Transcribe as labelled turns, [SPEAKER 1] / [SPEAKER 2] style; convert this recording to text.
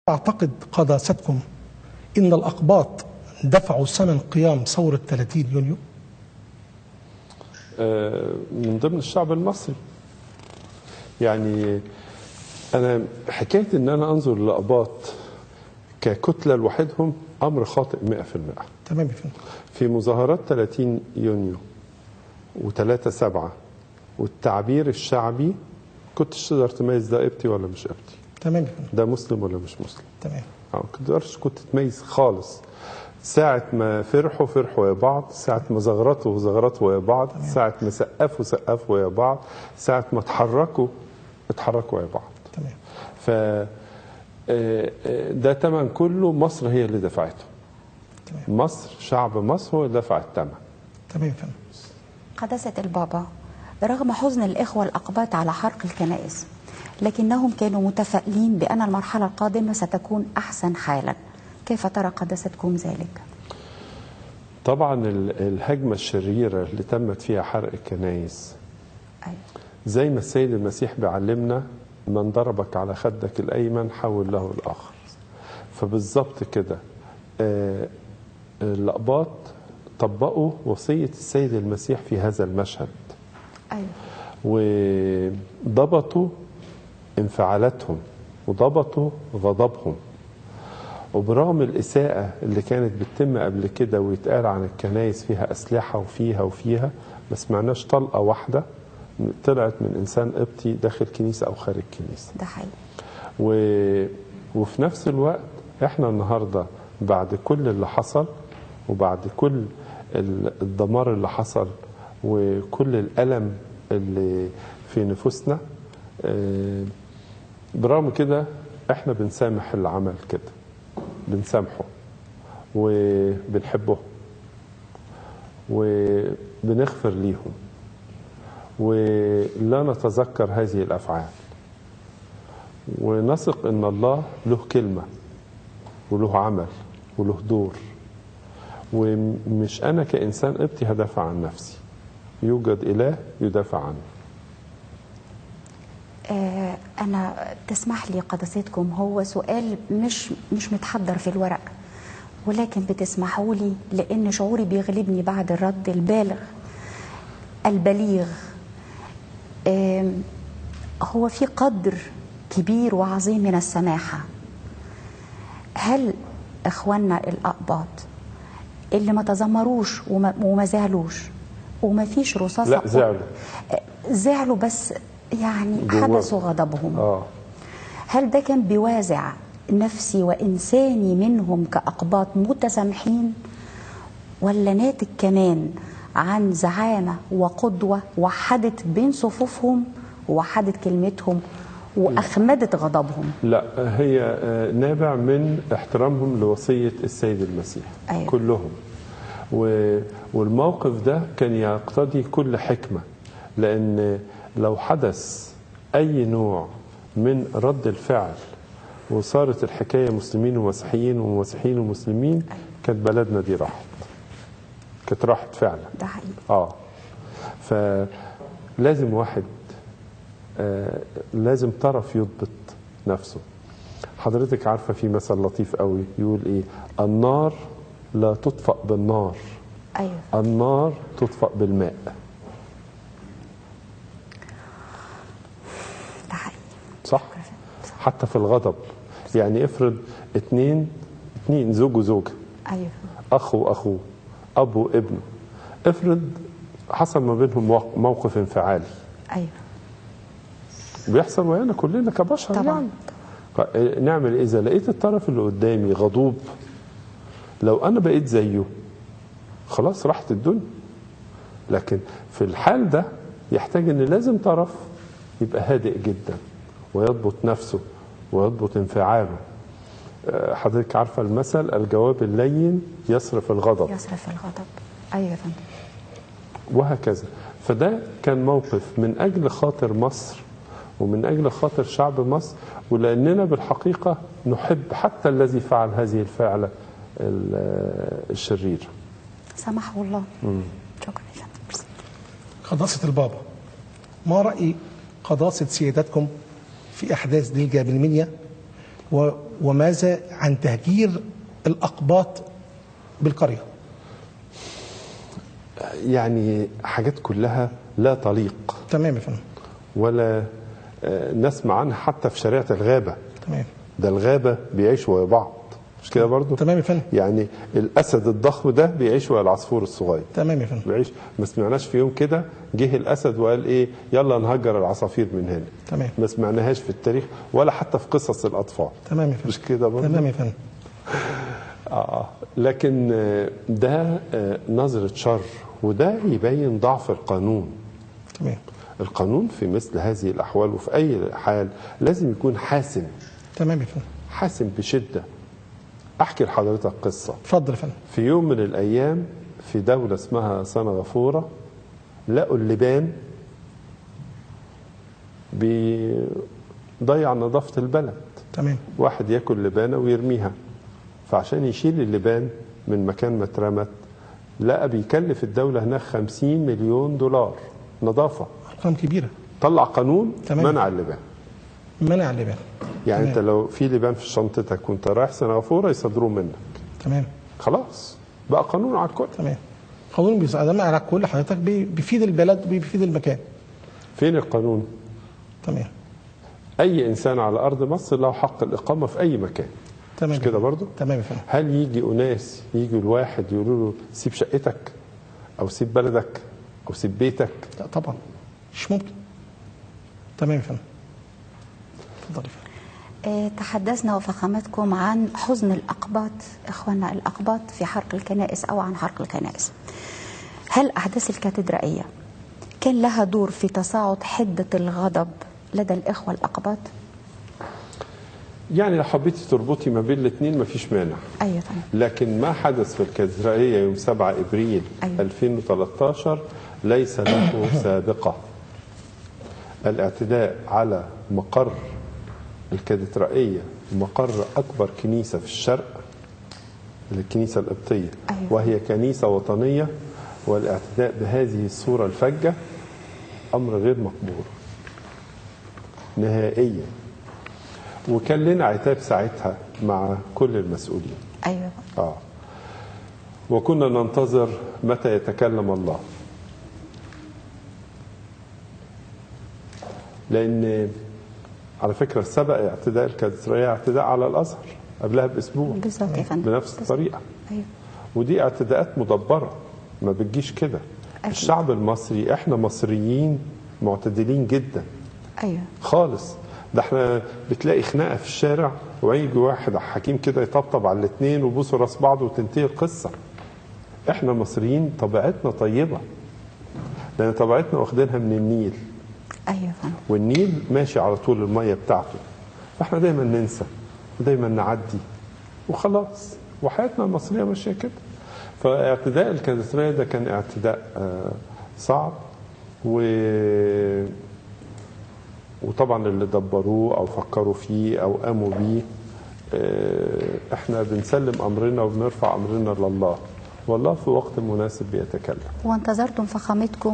[SPEAKER 1] أعتقد قداستكم إن الأقباط دفعوا ثمن قيام ثورة 30 يونيو؟
[SPEAKER 2] من ضمن الشعب المصري. يعني أنا حكاية إن أنا أنظر للأقباط ككتلة لوحدهم أمر خاطئ 100%.
[SPEAKER 1] تمام يا فندم.
[SPEAKER 2] في مظاهرات 30 يونيو و3/7 والتعبير الشعبي كنتش تقدر تميز ده قبطي ولا مش قبطي.
[SPEAKER 1] تمام يا فندم.
[SPEAKER 2] ده مسلم ولا مش مسلم.
[SPEAKER 1] تمام.
[SPEAKER 2] كنت تميز خالص. ساعة ما فرحوا يا بعض، ساعة ما زغرطوا يا بعض، ساعة ما سقفوا يا بعض، ساعة ما اتحركوا يا بعض.
[SPEAKER 1] تمام.
[SPEAKER 2] ف ده تمن كله مصر هي اللي دفعته.
[SPEAKER 1] تمام.
[SPEAKER 2] مصر، شعب مصر هو اللي دفع الثمن.
[SPEAKER 1] تمام يا فندم.
[SPEAKER 3] قداسة البابا، رغم حزن الإخوة الأقباط على حرق الكنائس، لكنهم كانوا متفائلين بأن المرحلة القادمة ستكون أحسن حالا. كيف ترى قداستكم ذلك؟
[SPEAKER 2] طبعا الهجمة الشريرة اللي تمت فيها حرق الكنائس، زي ما السيد المسيح بيعلمنا: من ضربك على خدك الأيمن حول له الآخر. فبالظبط كده الأقباط طبقوا وصية السيد المسيح في هذا المشهد. وضبطوا انفعالاتهم وضبطوا غضبهم. وبرغم الإساءة اللي كانت بتتم قبل كده ويتقال عن الكنائس فيها أسلحة وفيها ما سمعناش طلقة واحدة طلعت من إنسان قبطي داخل كنيسة أو خارج كنيسة.
[SPEAKER 3] ده حقيقي.
[SPEAKER 2] وفي نفس الوقت احنا النهاردة بعد كل اللي حصل وبعد كل الدمار اللي حصل وكل الألم اللي في نفوسنا، برغم كده احنا بنسامح اللي عمل كده، بنسامحه وبنحبه وبنغفر ليهم ولا نتذكر هذه الأفعال، ونثق ان الله له كلمة وله عمل وله دور، ومش انا كإنسان قبطي هدافع عن نفسي، يوجد إله يدافع عنه.
[SPEAKER 3] أنا تسمح لي قداستكم، هو سؤال مش متحضر في الورق، ولكن بتسمحوا لي لأن شعوري بيغلبني بعد الرد البليغ. هو في قدر كبير وعظيم من السماحة. هل إخواننا الأقباط اللي ما تذمروش وما زعلوش وما فيش رصاصة،
[SPEAKER 2] لا
[SPEAKER 3] زعلوا بس يعني حبسوا غضبهم، هل ده كان بوازع نفسي وإنساني منهم كأقباط متسامحين، ولا ناتج كمان عن زعامة وقدوة وحدت بين صفوفهم وحدت كلمتهم وأخمدت غضبهم؟
[SPEAKER 2] لا، هي نابع من احترامهم لوصية السيد المسيح.
[SPEAKER 3] أيوة.
[SPEAKER 2] كلهم. والموقف ده كان يقتضي كل حكمة، لأن لو حدث أي نوع من رد الفعل وصارت الحكاية مسلمين ومسيحيين ومسيحيين ومسلمين، كانت بلدنا دي كانت راحت فعلا.
[SPEAKER 3] ده حقيقي.
[SPEAKER 2] فلازم واحد لازم طرف يضبط نفسه. حضرتك عارفة في مثل لطيف قوي يقول ايه: النار لا تطفأ بالنار.
[SPEAKER 3] أيوة.
[SPEAKER 2] النار تطفأ بالماء.
[SPEAKER 3] ده حقيقي.
[SPEAKER 2] صح؟ حتى في الغضب. يعني افرض اتنين زوج وزوجة.
[SPEAKER 3] أيوة.
[SPEAKER 2] أخ وأخوه، أب وابنه، افرض حصل ما بينهم موقف انفعالي.
[SPEAKER 3] أيوة.
[SPEAKER 2] بيحصل ويانا كلنا كبشر
[SPEAKER 3] طبعا.
[SPEAKER 2] يعني. نعمل إذا لقيت الطرف اللي قدامي غضوب، لو أنا بقيت زيه خلاص راحت الدنيا. لكن في الحال ده يحتاج ان لازم طرف يبقى هادئ جدا ويضبط نفسه ويضبط انفعاله. حضرتك عارفة المثل: الجواب اللين يصرف الغضب.
[SPEAKER 3] أيوة يا فندم.
[SPEAKER 2] وهكذا. فده كان موقف من أجل خاطر مصر ومن أجل خاطر شعب مصر، ولأننا بالحقيقة نحب حتى الذي فعل هذه الفعلة الشريرة.
[SPEAKER 3] سامحه الله. شكرا يا فندم.
[SPEAKER 1] قداسة البابا، ما رأي قداسة سيادتكم في أحداث دلجة بالمنيا وماذا عن تهجير الأقباط بالقرية؟
[SPEAKER 2] يعني حاجات كلها لا تليق
[SPEAKER 1] تمام يا فندم.
[SPEAKER 2] ولا نسمع عنها حتى في شريعة الغابة.
[SPEAKER 1] تمام.
[SPEAKER 2] ده الغابة بيعيشوا ويا بعض، مش كده برضو؟
[SPEAKER 1] تمام يا فندم.
[SPEAKER 2] يعني الأسد الضخم ده بيعيش ويا العصفور الصغير.
[SPEAKER 1] تمام يا فندم.
[SPEAKER 2] بيعيش. ما سمعناش في يوم كده جه الأسد وقال إيه يلا نهجر العصافير من هنا.
[SPEAKER 1] تمام.
[SPEAKER 2] ما سمعناهاش في التاريخ ولا حتى في قصص الأطفال.
[SPEAKER 1] تمام يا فندم.
[SPEAKER 2] مش كده برضو؟
[SPEAKER 1] تمام يا فندم.
[SPEAKER 2] لكن ده نظرة شر، وده يبين ضعف القانون.
[SPEAKER 1] تمام.
[SPEAKER 2] القانون في مثل هذه الأحوال وفي أي حال لازم يكون حاسم.
[SPEAKER 1] تمام يا فندم.
[SPEAKER 2] حاسم بشدة. أحكي لحضرتك قصة.
[SPEAKER 1] اتفضل يا فندم. في
[SPEAKER 2] يوم من الأيام في دولة اسمها سنغافورة لقوا اللبان بيضيع نظافة البلد.
[SPEAKER 1] تمام.
[SPEAKER 2] واحد ياكل لبانة ويرميها، فعشان يشيل اللبان من مكان ما اترمت لقى بيكلف الدولة هناك 50 مليون دولار نظافة.
[SPEAKER 1] أرقام كبيرة.
[SPEAKER 2] طلع قانون.
[SPEAKER 1] تمام.
[SPEAKER 2] منع اللبان.
[SPEAKER 1] منع اللبان.
[SPEAKER 2] يعني
[SPEAKER 1] تمام.
[SPEAKER 2] انت لو في لبان في شنطتك وانت رايح سنغافورة يصدروه منك.
[SPEAKER 1] تمام.
[SPEAKER 2] خلاص بقى قانون على الكل.
[SPEAKER 1] تمام. قانون بيستخدم على الكل حضرتك، بيفيد البلد وبيفيد المكان.
[SPEAKER 2] فين القانون؟
[SPEAKER 1] تمام.
[SPEAKER 2] أي إنسان على أرض مصر له حق الإقامة في أي مكان.
[SPEAKER 1] تمام.
[SPEAKER 2] مش كده برضو؟
[SPEAKER 1] تمام يا فندم.
[SPEAKER 2] هل يجي أناس يجوا الواحد يقولوا له سيب شقتك أو سيب بلدك أو سيب بيتك؟
[SPEAKER 1] لا طبعا مش ممكن. تمام يا فندم. اتفضل يا فندم.
[SPEAKER 3] تحدثنا وفخامتكم عن حزن الأقباط، إخواننا الأقباط في حرق الكنائس أو عن حرق الكنائس. هل أحداث الكاتدرائية كان لها دور في تصاعد حدة الغضب لدى الإخوة الأقباط؟
[SPEAKER 2] يعني لو حبيتي تربطي ما بين الاثنين مفيش مانع.
[SPEAKER 3] أيوة فندم.
[SPEAKER 2] لكن ما حدث في الكاتدرائية يوم 7 إبريل
[SPEAKER 3] أيوة.
[SPEAKER 2] 2013 ليس له سابقة. الاعتداء على مقر الكاتدرائية، مقر أكبر كنيسة في الشرق، الكنيسة القبطية.
[SPEAKER 3] أيوة.
[SPEAKER 2] وهي كنيسة وطنية، والاعتداء بهذه الصورة الفجة أمر غير مقبول نهائيا. وكان لنا عتاب ساعتها مع كل المسؤولين.
[SPEAKER 3] أيوة.
[SPEAKER 2] وكنا ننتظر متى يتكلم الله، لأن على فكرة سبق اعتداء الكاتدرائية اعتداء على الأزهر قبلها بأسبوع
[SPEAKER 3] بالظبط يا فندم.
[SPEAKER 2] بنفس الطريقة.
[SPEAKER 3] أيوة.
[SPEAKER 2] ودي اعتداءات مدبرة ما بتجيش كده.
[SPEAKER 3] أكيد.
[SPEAKER 2] الشعب المصري احنا مصريين معتدلين جدا.
[SPEAKER 3] أيوة.
[SPEAKER 2] خالص. ده احنا بتلاقي خناقة في الشارع ويجي واحد حكيم كده يطبطب على الاثنين وبوسوا راس بعض وتنتهي القصة. احنا مصريين طبيعتنا طيبة، لأن طبيعتنا واخدينها من النيل.
[SPEAKER 3] أيوة فندم.
[SPEAKER 2] والنيل ماشي على طول المية بتاعته، فاحنا دايما ننسى ودايما نعدي وخلاص، وحياتنا المصرية ماشية كده. فاعتداء الكاتدرائية ده كان اعتداء صعب، وطبعا اللي دبروه او فكروا فيه او قاموا بيه احنا بنسلم امرنا وبنرفع امرنا لله، والله في وقت مناسب بيتكلم.
[SPEAKER 3] وانتظرتم فخامتكم